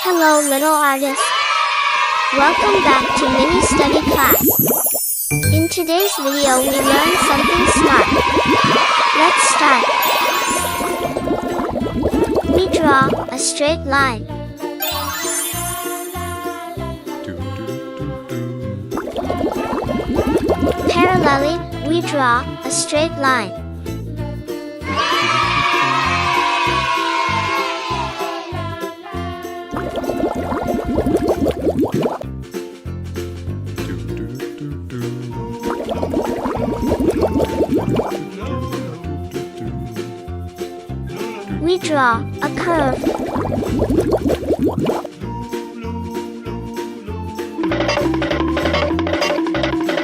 Hello little artists. Welcome back to mini study class. In today's video we learn something smart. Let's start. We draw a straight line. Parallelly, we draw a straight line. We draw a curve.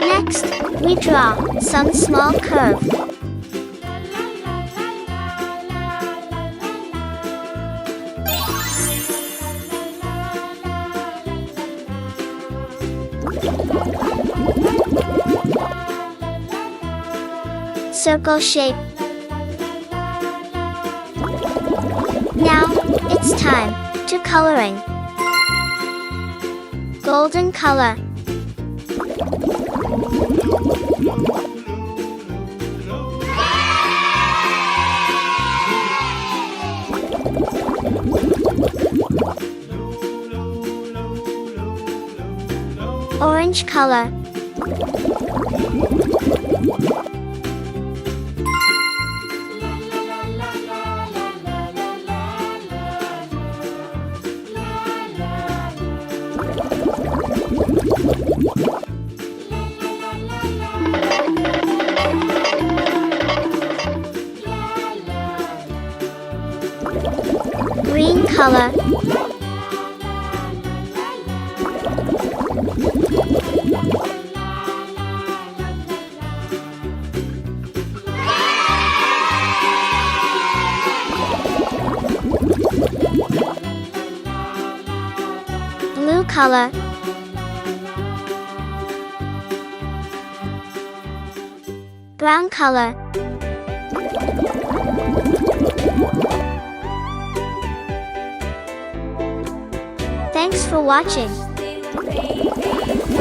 Next, we draw some small curve. Circle shape. Now, it's time to coloring. Golden color. Orange color. Green color. Blue color. Brown color. Thanks for watching.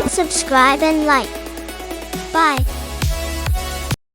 Subscribe and like. Bye.